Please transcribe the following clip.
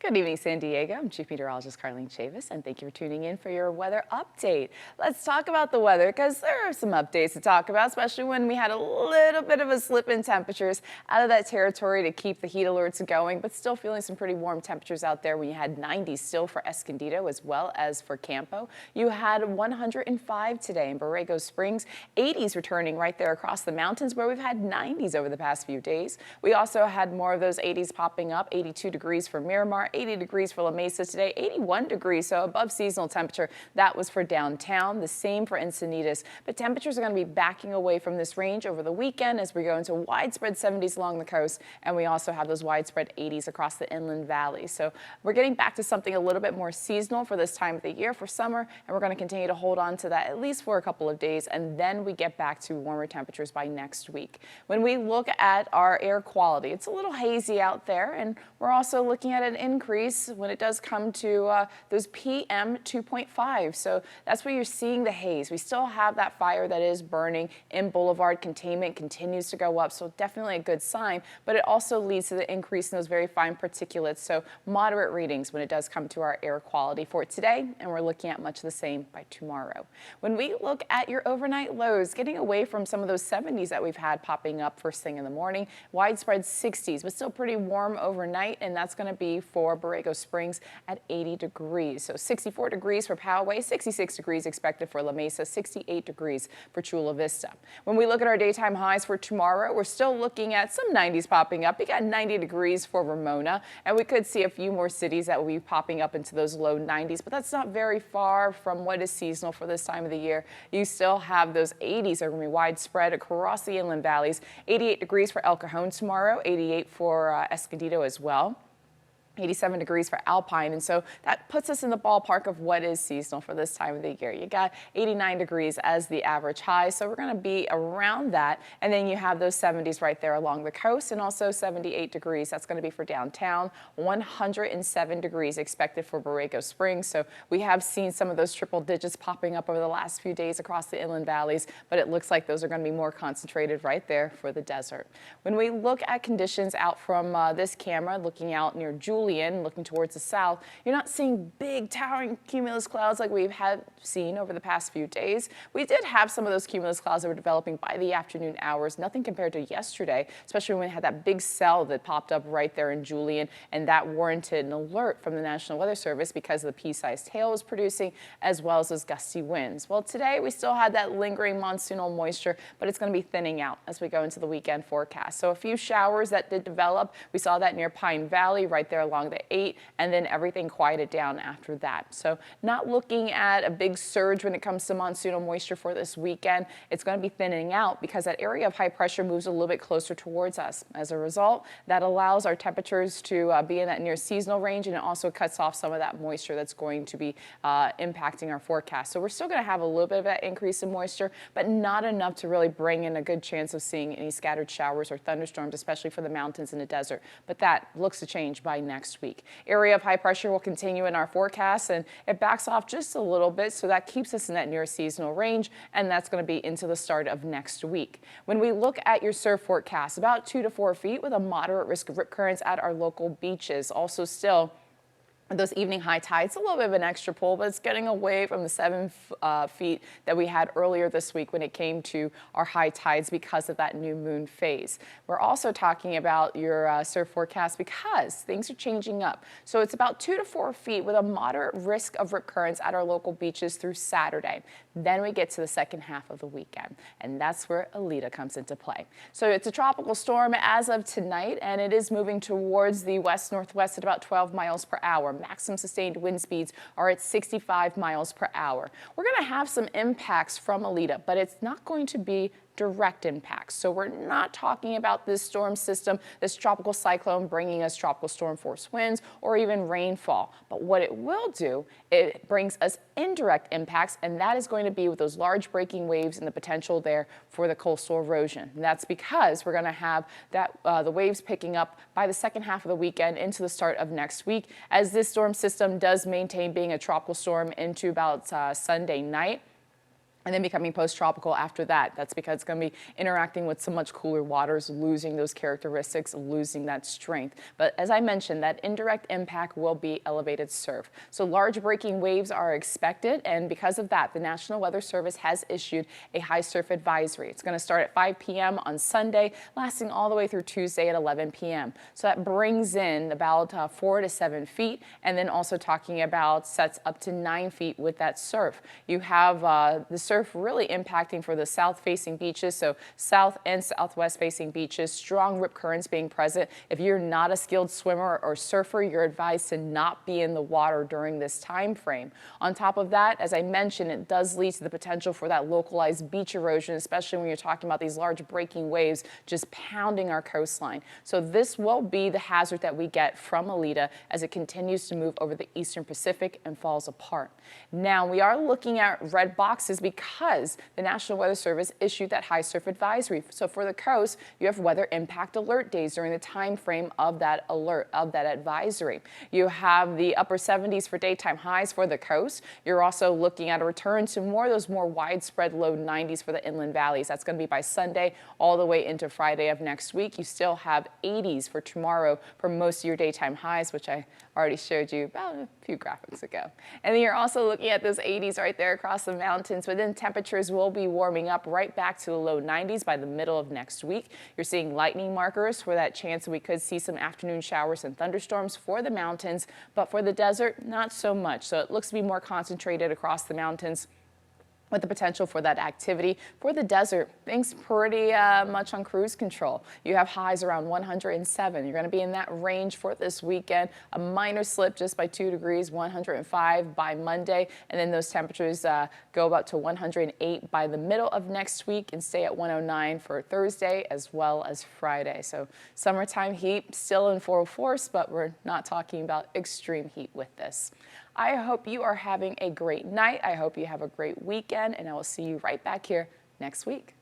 Good evening, San Diego. I'm Chief Meteorologist Carlene Chavis, and thank you for tuning in for your weather update. Let's talk about the weather because there are some updates to talk about, especially when we had a little bit of a slip in temperatures out of that territory to keep the heat alerts going, but still feeling some pretty warm temperatures out there when you had 90s still for Escondido as well as for Campo. You had 105 today in Borrego Springs, 80s returning right there across the mountains where we've had 90s over the past few days. We also had more of those 80s popping up, 82 degrees for Miramar, 80 degrees for La Mesa today, 81 degrees, so above seasonal temperature. That was for downtown, the same for Encinitas. But temperatures are going to be backing away from this range over the weekend as we go into widespread 70s along the coast, and we also have those widespread 80s across the inland valley. So we're getting back to something a little bit more seasonal for this time of the year for summer, and we're going to continue to hold on to that at least for a couple of days, and then we get back to warmer temperatures by next week. When we look at our air quality, it's a little hazy out there, and we're also looking at an increase when it does come to those PM 2.5. So that's where you're seeing the haze. We still have that fire that is burning in Boulevard. Containment continues to go up, so definitely a good sign, but it also leads to the increase in those very fine particulates. So moderate readings when it does come to our air quality for today, and we're looking at much the same by tomorrow. When we look at your overnight lows, getting away from some of those 70s that we've had popping up first thing in the morning, widespread 60s, but still pretty warm overnight, and that's going to be for Borrego Springs at 80 degrees. So 64 degrees for Poway, 66 degrees expected for La Mesa, 68 degrees for Chula Vista. When we look at our daytime highs for tomorrow, we're still looking at some 90s popping up. We got 90 degrees for Ramona, and we could see a few more cities that will be popping up into those low 90s, but that's not very far from what is seasonal for this time of the year. You still have those 80s that are going to be widespread across the inland valleys. 88 degrees for El Cajon tomorrow, 88 for Escondido as well. 87 degrees for Alpine, and so that puts us in the ballpark of what is seasonal for this time of the year. You got 89 degrees as the average high, so we're going to be around that, and then you have those 70s right there along the coast, and also 78 degrees. That's going to be for downtown. 107 degrees expected for Borrego Springs, so we have seen some of those triple digits popping up over the last few days across the inland valleys, but it looks like those are going to be more concentrated right there for the desert. When we look at conditions out from this camera, looking out near Julian, looking towards the south, you're not seeing big towering cumulus clouds like we've seen over the past few days. We did have some of those cumulus clouds that were developing by the afternoon hours, nothing compared to yesterday, especially when we had that big cell that popped up right there in Julian, and that warranted an alert from the National Weather Service because of the pea-sized hail it was producing, as well as those gusty winds. Well, today we still had that lingering monsoonal moisture, but it's going to be thinning out as we go into the weekend forecast. So a few showers that did develop. We saw that near Pine Valley right there along the 8, and then everything quieted down after that. So not looking at a big surge when it comes to monsoonal moisture for this weekend. It's going to be thinning out because that area of high pressure moves a little bit closer towards us. As a result, that allows our temperatures to be in that near seasonal range, and it also cuts off some of that moisture that's going to be impacting our forecast. So we're still going to have a little bit of that increase in moisture, but not enough to really bring in a good chance of seeing any scattered showers or thunderstorms, especially for the mountains and the desert. But that looks to change by next week. Area of high pressure will continue in our forecast, and it backs off just a little bit, so that keeps us in that near seasonal range, and that's going to be into the start of next week. When we look at your surf forecast, about 2 to 4 feet with a moderate risk of rip currents at our local beaches. Also still, those evening high tides, a little bit of an extra pull, but it's getting away from the 7 feet that we had earlier this week when it came to our high tides because of that new moon phase. We're also talking about your surf forecast because things are changing up. So it's about 2 to 4 feet with a moderate risk of rip currents at our local beaches through Saturday. Then we get to the second half of the weekend, and that's where Alita comes into play. So it's a tropical storm as of tonight, and it is moving towards the west-northwest at about 12 miles per hour. Maximum sustained wind speeds are at 65 miles per hour. We're going to have some impacts from Alita, but it's not going to be direct impacts. So we're not talking about this storm system, this tropical cyclone bringing us tropical storm force winds or even rainfall. But what it will do, it brings us indirect impacts, and that is going to be with those large breaking waves and the potential there for the coastal erosion. And that's because we're going to have that the waves picking up by the second half of the weekend into the start of next week, as this storm system does maintain being a tropical storm into about Sunday night. and then becoming post-tropical after that. That's because it's going to be interacting with some much cooler waters, losing those characteristics, losing that strength. But as I mentioned, that indirect impact will be elevated surf. So large breaking waves are expected, and because of that, the National Weather Service has issued a high surf advisory. It's going to start at 5 p.m. on Sunday, lasting all the way through Tuesday at 11 p.m. So that brings in about 4 to 7 feet, and then also talking about sets up to 9 feet with that surf. You have the surf really impacting for the south-facing beaches, so south and southwest-facing beaches, strong rip currents being present. If you're not a skilled swimmer or surfer, you're advised to not be in the water during this time frame. On top of that, as I mentioned, it does lead to the potential for that localized beach erosion, especially when you're talking about these large breaking waves just pounding our coastline. So this will be the hazard that we get from Alita as it continues to move over the eastern Pacific and falls apart. Now, we are looking at red boxes because the National Weather Service issued that high surf advisory. So for the coast, you have weather impact alert days during the time frame of that alert, of that advisory. You have the upper 70s for daytime highs for the coast. You're also looking at a return to those more widespread low 90s for the inland valleys. That's going to be by Sunday all the way into Friday of next week. You still have 80s for tomorrow for most of your daytime highs, which I already showed you about a few graphics ago. And then you're also looking at those 80s right there across the mountains, but then temperatures will be warming up right back to the low 90s by the middle of next week. You're seeing lightning markers for that chance we could see some afternoon showers and thunderstorms for the mountains, but for the desert, not so much. So it looks to be more concentrated across the mountains, with the potential for that activity. For the desert, things pretty much on cruise control. You have highs around 107. You're going to be in that range for this weekend. A minor slip just by 2 degrees, 105 by Monday, and then those temperatures go up to 108 by the middle of next week and stay at 109 for Thursday as well as Friday. So summertime heat still in full force, but we're not talking about extreme heat with this. I hope you are having a great night. I hope you have a great weekend, and I will see you right back here next week.